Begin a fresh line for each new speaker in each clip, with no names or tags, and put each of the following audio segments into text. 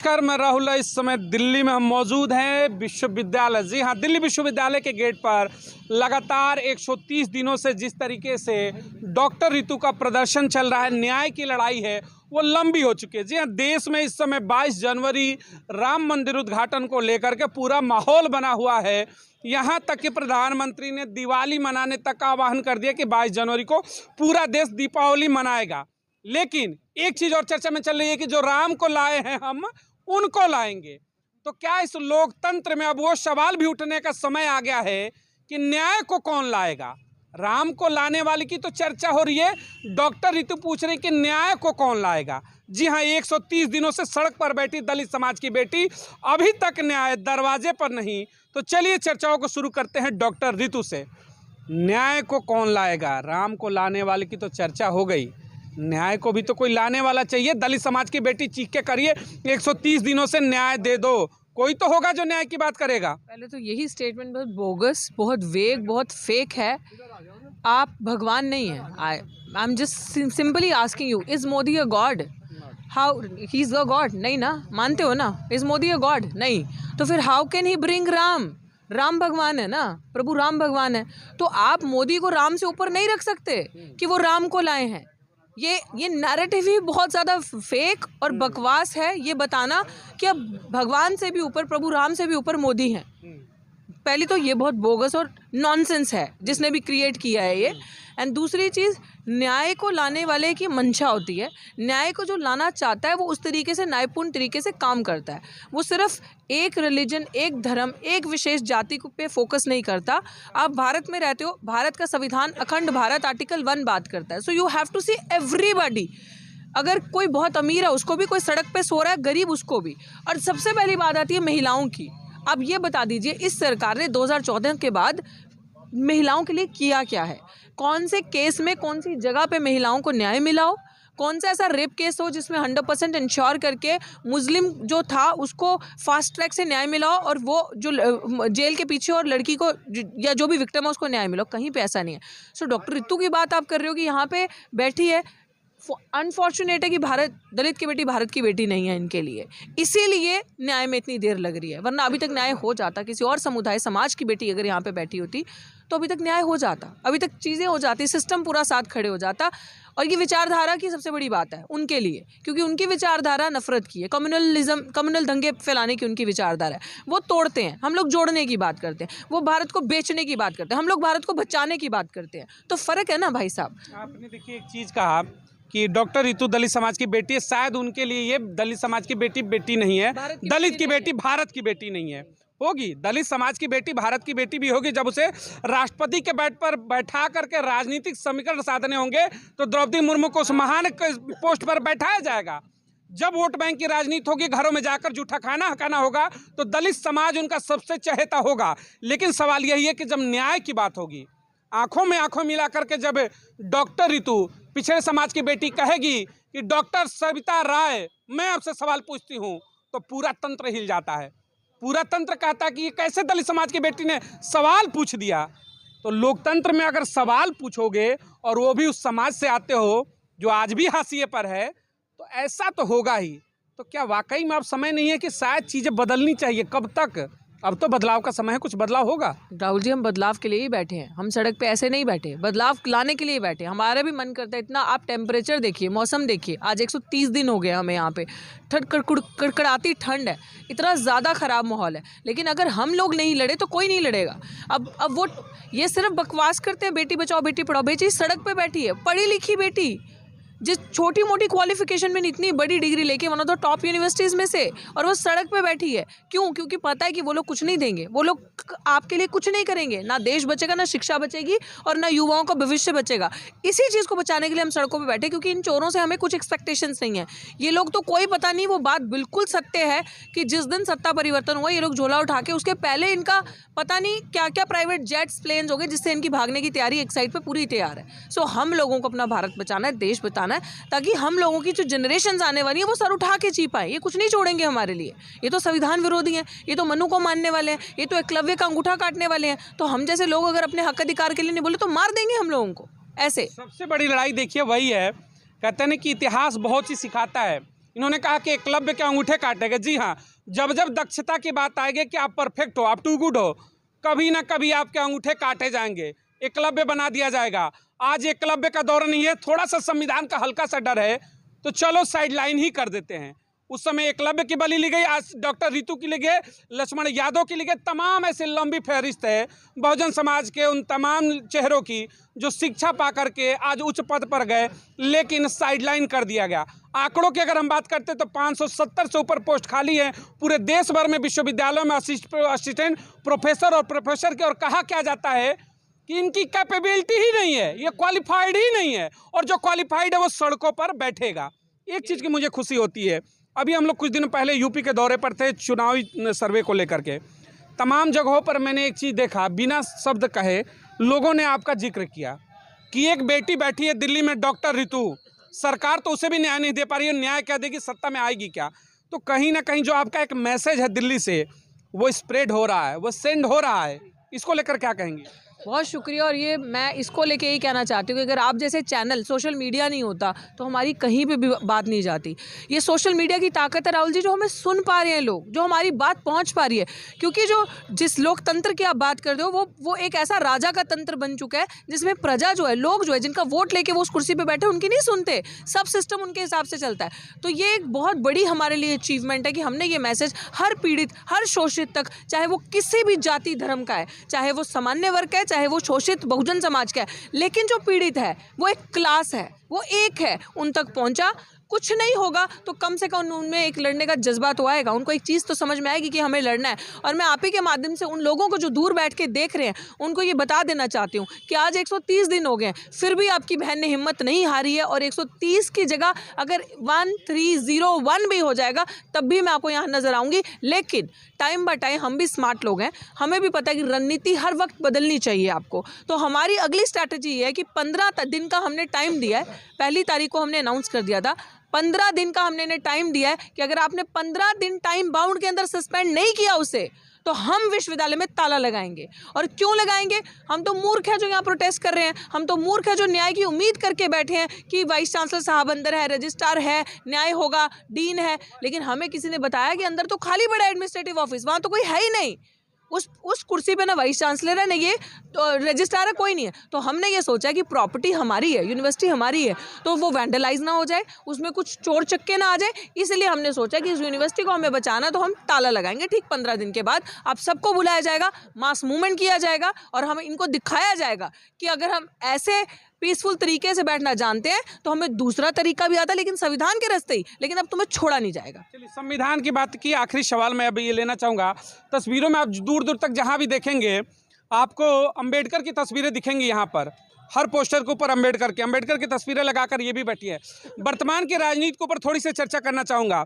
नमस्कार, मैं राहुल। इस समय दिल्ली में हम मौजूद हैं विश्वविद्यालय। जी हाँ, दिल्ली विश्वविद्यालय के गेट पर लगातार 130 दिनों से जिस तरीके से डॉक्टर रितु का प्रदर्शन चल रहा है, न्याय की लड़ाई है, वो लंबी हो चुकी है। जी हाँ, देश में इस समय 22 जनवरी राम मंदिर उद्घाटन को लेकर के पूरा माहौल बना हुआ है। यहाँ तक कि प्रधानमंत्री ने दिवाली मनाने तक का आह्वान कर दिया कि 22 जनवरी को पूरा देश दीपावली मनाएगा। लेकिन एक चीज़ और चर्चा में चल रही है कि जो राम को लाए हैं हम उनको लाएंगे। तो क्या इस लोकतंत्र में अब वो सवाल भी उठने का समय आ गया है कि न्याय को कौन लाएगा? राम को लाने वाले की तो चर्चा हो रही है, डॉक्टर रितु पूछ रही कि न्याय को कौन लाएगा। जी हाँ, 130 दिनों से सड़क पर बैठी दलित समाज की बेटी, अभी तक न्याय दरवाजे पर नहीं। तो चलिए चर्चाओं को शुरू करते हैं डॉक्टर रितु से। न्याय को कौन लाएगा? राम को लाने वाले की तो चर्चा हो गई, न्याय को भी तो कोई लाने वाला चाहिए। दलित समाज की बेटी चीख के करिए 130 दिनों से न्याय दे दो, कोई तो होगा जो न्याय की बात करेगा।
पहले तो यही स्टेटमेंट बहुत बोगस, बहुत वेग, बहुत फेक है। आप भगवान नहीं हैं। I am just simply asking you, is Modi a God? How he is a God? नहीं ना, मानते हो ना? Is Modi a God? नहीं। तो फिर how can he bring Ram? Ram भगवान है ना, प्रभु राम भगवान है। तो आप मोदी को राम से ऊपर नहीं रख सकते कि वो राम को लाए हैं। ये नैरेटिव ही बहुत ज़्यादा फेक और बकवास है। ये बताना कि अब भगवान से भी ऊपर, प्रभु राम से भी ऊपर मोदी हैं। पहली तो ये बहुत बोगस और नॉनसेंस है जिसने भी क्रिएट किया है ये। एंड दूसरी चीज़, न्याय को लाने वाले की मंशा होती है। न्याय को जो लाना चाहता है वो उस तरीके से, न्यायपूर्ण तरीके से काम करता है। वो सिर्फ एक रिलीजन, एक धर्म, एक विशेष जाति को पे फोकस नहीं करता। आप भारत में रहते हो, भारत का संविधान अखंड भारत आर्टिकल 1 बात करता है। So you have to see everybody. अगर कोई बहुत अमीर है उसको भी, कोई सड़क पे सो रहा है गरीब उसको भी। और सबसे पहली बात आती है महिलाओं की। अब ये बता दीजिए, इस सरकार ने 2014 के बाद महिलाओं के लिए किया क्या है? कौन से केस में, कौन सी जगह पे महिलाओं को न्याय मिला हो? कौन सा ऐसा रेप केस हो जिसमें 100% इंश्योर करके मुस्लिम जो था उसको फास्ट ट्रैक से न्याय मिला हो और वो जो जेल के पीछे और लड़की को या जो भी विक्टिम है उसको न्याय मिला हो? कहीं पे ऐसा नहीं है। सो डॉक्टर रितु की बात आप कर रहे हो कि यहाँ पे बैठी है। अनफॉर्चुनेट है कि भारत, दलित की बेटी भारत की बेटी नहीं है इनके लिए, इसीलिए न्याय में इतनी देर लग रही है। वरना अभी तक न्याय हो जाता। किसी और समुदाय, समाज की बेटी अगर यहाँ पे बैठी होती तो अभी तक न्याय हो जाता, अभी तक चीज़ें हो जाती, सिस्टम पूरा साथ खड़े हो जाता। और ये विचारधारा की सबसे बड़ी बात है उनके लिए, क्योंकि उनकी विचारधारा नफरत की है, कम्युनलिज्म, कम्युनल दंगे फैलाने की उनकी विचारधारा है। वो तोड़ते हैं, हम लोग जोड़ने की बात करते हैं। वो भारत को बेचने की बात करते हैं, हम लोग भारत को बचाने की बात करते हैं। तो फ़र्क है ना भाई साहब।
आपने देखिए एक चीज़ कहा कि डॉक्टर रितु दलित समाज की बेटी है। शायद उनके लिए ये दलित समाज की बेटी बेटी नहीं है, दलित की बेटी भारत की बेटी नहीं है। होगी दलित समाज की बेटी भारत की बेटी भी होगी जब उसे राष्ट्रपति के बेड पर बैठा करके राजनीतिक समीकरण साधने होंगे तो द्रौपदी मुर्मू को उस महान पोस्ट पर बैठाया जाएगा। जब वोट बैंक की राजनीति होगी, घरों में जाकर जूठा खाना हकाना होगा, तो दलित समाज उनका सबसे चहेता होगा। लेकिन सवाल यही है कि जब न्याय की बात होगी, आंखों में आंखों मिला करके जब डॉक्टर रितु पिछड़े समाज की बेटी कहेगी कि डॉक्टर सविता राय मैं आपसे सवाल पूछती हूँ, तो पूरा तंत्र हिल जाता है। पूरा तंत्र कहता है कि ये कैसे दलित समाज की बेटी ने सवाल पूछ दिया। तो लोकतंत्र में अगर सवाल पूछोगे और वो भी उस समाज से आते हो जो आज भी हाशिए पर है, तो ऐसा तो होगा ही। तो क्या वाकई में अब समय नहीं है कि शायद चीज़ें बदलनी चाहिए? कब तक? अब तो बदलाव का समय है, कुछ बदलाव होगा।
राहुल जी, हम बदलाव के लिए ही बैठे हैं। हम सड़क पे ऐसे नहीं बैठे, बदलाव लाने के लिए बैठे। हमारा भी मन करता है इतना। आप टेम्परेचर देखिए, मौसम देखिए, आज 130 दिन हो गए हमें यहाँ पे। कड़कड़ाती ठंड है, इतना ज़्यादा ख़राब माहौल है। लेकिन अगर हम लोग नहीं लड़े तो कोई नहीं लड़ेगा। अब वो ये सिर्फ बकवास करते हैं, बेटी बचाओ बेटी पढ़ाओ। बेटी सड़क पर बैठी है, पढ़ी लिखी बेटी, जिस छोटी मोटी क्वालिफिकेशन में इतनी बड़ी डिग्री लेके one of the top universities में से, और वो सड़क पे बैठी है। क्यों? क्योंकि पता है कि वो लोग कुछ नहीं देंगे, वो लोग आपके लिए कुछ नहीं करेंगे। ना देश बचेगा, ना शिक्षा बचेगी, और ना युवाओं का भविष्य बचेगा। इसी चीज़ को बचाने के लिए हम सड़कों पर बैठे, क्योंकि इन चोरों से हमें कुछ एक्सपेक्टेशंस नहीं है। ये लोग तो कोई पता नहीं, वो बात बिल्कुल सत्य है कि जिस दिन सत्ता परिवर्तन हुआ ये लोग झोला उठा के, उसके पहले इनका पता नहीं क्या क्या प्राइवेट जेट्स, प्लेन्स हो गए जिससे इनकी भागने की तैयारी एक साइड पर पूरी तैयार है। सो हम लोगों को अपना भारत बचाना है, देश बचाना, ताकि हम लोगों की जो जनरेशन आने वाली है वो सर उठा के जी पाए। ये कुछ नहीं छोड़ेंगे हमारे लिए। ये तो संविधान विरोधी हैं, ये तो मनु को मानने वाले हैं, ये तो एकलव्य का अंगूठा काटने वाले हैं। तो हम जैसे लोग अगर अपने हक अधिकार के लिए नहीं बोले तो मार देंगे हम लोगों को। ऐसे
सबसे बड़ी लड़ाई देखिए वही है, कहते हैं कि इतिहास बहुत चीज़ सिखाता है। इन्होंने कहा कि एकलव्य के अंगूठे काटेंगे। जी हाँ, जब जब दक्षता की बात आएगी कि आप परफेक्ट हो, आप टू गुड हो, कभी ना कभी आपके अंगूठे काटे जाएंगे, एकलव्य बना दिया जाएगा। आज एकलव्य का दौर नहीं है, थोड़ा सा संविधान का हल्का सा डर है तो चलो साइडलाइन ही कर देते हैं। उस समय एकलव्य की बलि ली गई, आज डॉक्टर रितु की ली गई, लक्ष्मण यादव की ली गई, तमाम ऐसे लंबी फहरिस्त है बहुजन समाज के उन तमाम चेहरों की जो शिक्षा पा करके आज उच्च पद पर गए लेकिन साइडलाइन कर दिया गया। आंकड़ों की अगर हम बात करते तो 570 से ऊपर पोस्ट खाली है पूरे देश भर में विश्वविद्यालयों में असिस्टेंट प्रोफेसर और प्रोफेसर के, और कहा क्या जाता है कि इनकी कैपेबिलिटी ही नहीं है, ये क्वालिफाइड ही नहीं है, और जो क्वालिफाइड है वो सड़कों पर बैठेगा। एक चीज़ की मुझे खुशी होती है, अभी हम लोग कुछ दिन पहले यूपी के दौरे पर थे चुनावी सर्वे को लेकर के, तमाम जगहों पर मैंने एक चीज़ देखा, बिना शब्द कहे लोगों ने आपका जिक्र किया कि एक बेटी बैठी है दिल्ली में, डॉक्टर रितु, सरकार तो उसे भी न्याय नहीं दे पा रही है, न्याय क्या देगी, सत्ता में आएगी क्या। तो कहीं ना कहीं जो आपका एक मैसेज है दिल्ली से वो स्प्रेड हो रहा है, वो सेंड हो रहा है, इसको लेकर क्या कहेंगे?
बहुत शुक्रिया। और ये मैं इसको लेके यही कहना चाहती हूँ कि अगर आप जैसे चैनल, सोशल मीडिया नहीं होता तो हमारी कहीं पे भी बात नहीं जाती। ये सोशल मीडिया की ताकत है राहुल जी, जो हमें सुन पा रहे हैं लोग, जो हमारी बात पहुँच पा रही है। क्योंकि जो जिस लोकतंत्र की आप बात करते हो वो एक ऐसा राजा का तंत्र बन चुका है जिसमें प्रजा जो है, लोग जो है, जिनका वोट लेके वो उस कुर्सी पर बैठे, उनकी नहीं सुनते, सब सिस्टम उनके हिसाब से चलता है। तो ये एक बहुत बड़ी हमारे लिए अचीवमेंट है कि हमने ये मैसेज हर पीड़ित, हर शोषित तक, चाहे वो किसी भी जाति धर्म का है, चाहे वो सामान्य वर्ग का है, चाहे वो शोषित बहुजन समाज का है, लेकिन जो पीड़ित है वो एक क्लास है, वो एक है, उन तक पहुंचा। कुछ नहीं होगा तो कम से कम उनमें एक लड़ने का जज्बा तो आएगा, उनको एक चीज़ तो समझ में आएगी कि हमें लड़ना है। और मैं आप ही के माध्यम से उन लोगों को जो दूर बैठ के देख रहे हैं उनको ये बता देना चाहती हूँ कि आज 130 दिन हो गए, फिर भी आपकी बहन ने हिम्मत नहीं हारी है। और 130 की जगह अगर 1301 भी हो जाएगा तब भी मैं आपको यहाँ नजर आऊँगी। लेकिन टाइम बाय टाइम हम भी स्मार्ट लोग हैं, हमें भी पता है कि रणनीति हर वक्त बदलनी चाहिए आपको। तो हमारी अगली स्ट्रैटेजी ये है कि 15 दिन का हमने टाइम दिया है, पहली तारीख को हमने अनाउंस कर दिया था, 15 दिन का हमने टाइम दिया है कि अगर आपने 15 दिन टाइम बाउंड के अंदर सस्पेंड नहीं किया उसे, तो हम विश्वविद्यालय में ताला लगाएंगे। और क्यों लगाएंगे? हम तो मूर्ख हैं जो यहाँ प्रोटेस्ट कर रहे हैं, हम तो मूर्ख हैं जो न्याय की उम्मीद करके बैठे हैं कि वाइस चांसलर साहब अंदर है, रजिस्ट्रार है, न्याय होगा, डीन है, लेकिन हमें किसी ने बताया कि अंदर तो खाली पड़ा है एडमिनिस्ट्रेटिव ऑफिस, वहाँ तो कोई है ही नहीं। उस कुर्सी पे ना वाइस चांसलर है, ना ये तो रजिस्ट्रार है, कोई नहीं है। तो हमने ये सोचा कि प्रॉपर्टी हमारी है, यूनिवर्सिटी हमारी है, तो वो वैंडलाइज ना हो जाए, उसमें कुछ चोर चक्के ना आ जाए, इसलिए हमने सोचा कि इस यूनिवर्सिटी को हमें बचाना, तो हम ताला लगाएंगे। ठीक 15 दिन के बाद आप सबको बुलाया जाएगा, मास मूवमेंट किया जाएगा और हमें इनको दिखाया जाएगा कि अगर हम ऐसे पीसफुल तरीके से बैठना जानते हैं तो हमें दूसरा तरीका भी आता है, लेकिन संविधान के रास्ते ही, लेकिन अब तुम्हें छोड़ा नहीं जाएगा।
चलिए, संविधान की बात की, आखिरी सवाल मैं अभी ये लेना चाहूँगा। तस्वीरों में आप दूर दूर तक जहाँ भी देखेंगे आपको अंबेडकर की तस्वीरें दिखेंगी। यहाँ पर हर पोस्टर के ऊपर अंबेडकर की तस्वीरें लगाकर ये भी बैठी है। वर्तमान की राजनीति के ऊपर थोड़ी सी चर्चा करना चाहूँगा।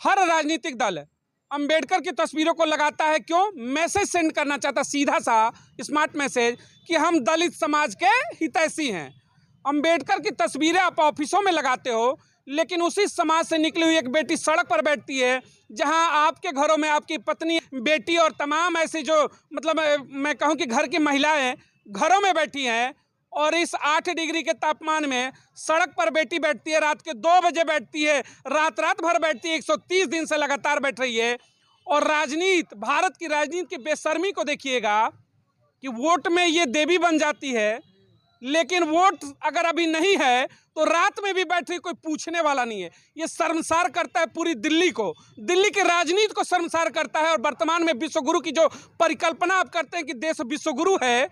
हर राजनीतिक दल अंबेडकर की तस्वीरों को लगाता है, क्यों? मैसेज सेंड करना चाहता, सीधा सा स्मार्ट मैसेज कि हम दलित समाज के हितैषी हैं। अंबेडकर की तस्वीरें आप ऑफिसों में लगाते हो, लेकिन उसी समाज से निकली हुई एक बेटी सड़क पर बैठती है, जहां आपके घरों में आपकी पत्नी, बेटी और तमाम ऐसी जो मतलब मैं कहूं कि घर की महिलाएं घरों में बैठी हैं, और इस 8 डिग्री के तापमान में सड़क पर बेटी बैठती है, रात के 2 बजे बैठती है, रात भर बैठती है, 130 दिन से लगातार बैठ रही है। और राजनीति, भारत की राजनीति की बेशर्मी को देखिएगा कि वोट में ये देवी बन जाती है, लेकिन वोट अगर अभी नहीं है तो रात में भी बैठ रही, कोई पूछने वाला नहीं है। ये शर्मसार करता है पूरी दिल्ली को, दिल्ली की राजनीति को शर्मसार करता है। और वर्तमान में विश्वगुरु की जो परिकल्पना आप करते हैं कि देश विश्वगुरु है,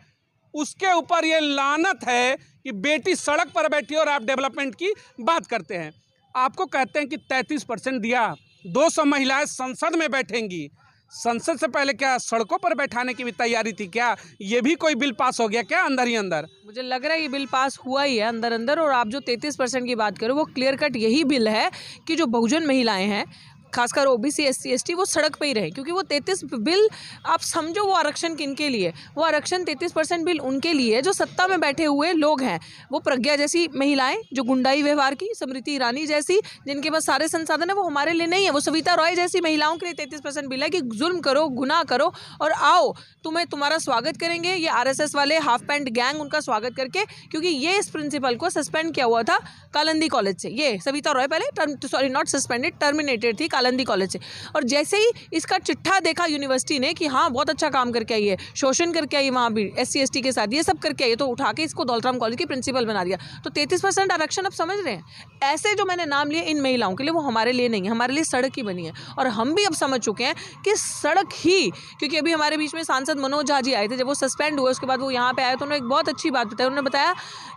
उसके ऊपर ये लानत है कि बेटी सड़क पर बैठी और आप डेवलपमेंट की बात करते हैं। आपको कहते हैं कि 33% दिया, 200 महिलाएं संसद में बैठेंगी, संसद से पहले क्या सड़कों पर बैठाने की भी तैयारी थी क्या? ये भी कोई बिल पास हो गया क्या अंदर ही अंदर?
मुझे लग रहा है ये बिल पास हुआ ही है अंदर। और आप जो 33% की बात करो, वो क्लियर कट यही बिल है कि जो बहुजन महिलाएं हैं खासकर ओबीसी SC ST वो सड़क पे ही रहे, क्योंकि वो 33 बिल आप समझो वो आरक्षण किनके लिए, वो आरक्षण 33% बिल उनके लिए जो सत्ता में बैठे हुए लोग हैं, वो प्रज्ञा जैसी महिलाएं जो गुंडाई व्यवहार की, स्मृति ईरानी जैसी जिनके पास सारे संसाधन है, वो हमारे लिए नहीं है। वो सविता रॉय जैसी महिलाओं के लिए 33% बिल है कि जुल्म करो, गुनाह करो और आओ तुम्हारा स्वागत करेंगे। ये RSS वाले हाफ पैंट गैंग उनका स्वागत करके, क्योंकि ये इस प्रिंसिपल को सस्पेंड किया हुआ था कालंदी कॉलेज से। ये सविता रॉय पहले नॉट सस्पेंडेड, टर्मिनेटेड थी कालंदी कॉलेज से। और जैसे ही इसका चिट्ठा देखा यूनिवर्सिटी ने कि हाँ बहुत अच्छा काम करके आई है, शोषण करके आई वहाँ भी SC ST के साथ, ये सब करके आई, तो उठा के इसको दौलतराम कॉलेज की प्रिंसिपल बना दिया। तो 33% आरक्षण आप समझ रहे हैं। ऐसे जो मैंने नाम लिए इन महिलाओं के लिए, वो हमारे लिए नहीं है, हमारे लिए सड़क ही बनी है। और हम भी अब समझ चुके हैं कि सड़क ही, क्योंकि अभी हमारे बीच में सांसद मनोज झा जी आए थे, जब वो सस्पेंड हुए उसके बाद वो यहाँ पे आए तो उन्होंने एक बहुत अच्छी बात बताई। उन्होंने बताया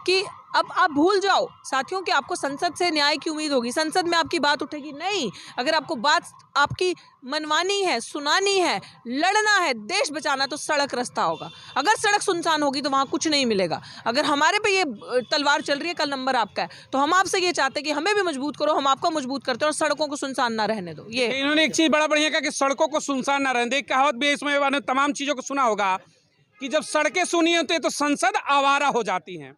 कि अब आप भूल जाओ साथियों कि आपको संसद से न्याय की उम्मीद होगी, संसद में आपकी बात उठेगी नहीं। अगर आपको बात आपकी मनवानी है, सुनानी है, लड़ना है, देश बचाना, तो सड़क रास्ता होगा। अगर सड़क सुनसान होगी तो वहाँ कुछ नहीं मिलेगा। अगर हमारे पे ये तलवार चल रही है, कल नंबर आपका है, तो हम आपसे ये चाहते हैं कि हमें भी मजबूत करो, हम आपको मजबूत करते हैं और सड़कों को सुनसान ना रहने दो। ये
इन्होंने एक चीज़ बड़ा बढ़िया कहा कि सड़कों को सुनसान ना रहने दे। कहावत भी है इसमें, मैंने तमाम चीज़ों को सुना होगा कि जब सड़कें सुनी होती है तो संसद आवारा हो जाती हैं।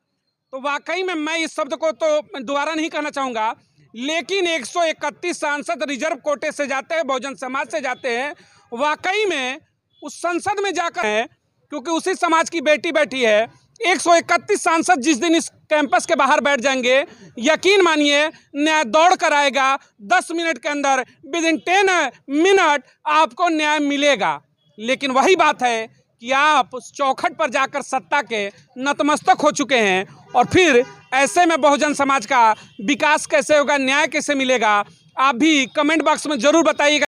तो वाकई में मैं इस शब्द को तो दोबारा नहीं कहना चाहूँगा, लेकिन 131 सांसद रिजर्व कोटे से जाते हैं, बहुजन समाज से जाते हैं, वाकई में उस संसद में जाकर है, क्योंकि उसी समाज की बेटी बैठी है। 131 सांसद जिस दिन इस कैंपस के बाहर बैठ जाएंगे, यकीन मानिए न्याय दौड़ कर आएगा। 10 मिनट के अंदर, विदिन 10 मिनट आपको न्याय मिलेगा। लेकिन वही बात है कि आप उस चौखट पर जाकर सत्ता के नतमस्तक हो चुके हैं, और फिर ऐसे में बहुजन समाज का विकास कैसे होगा, न्याय कैसे मिलेगा? आप भी कमेंट बॉक्स में ज़रूर बताइएगा।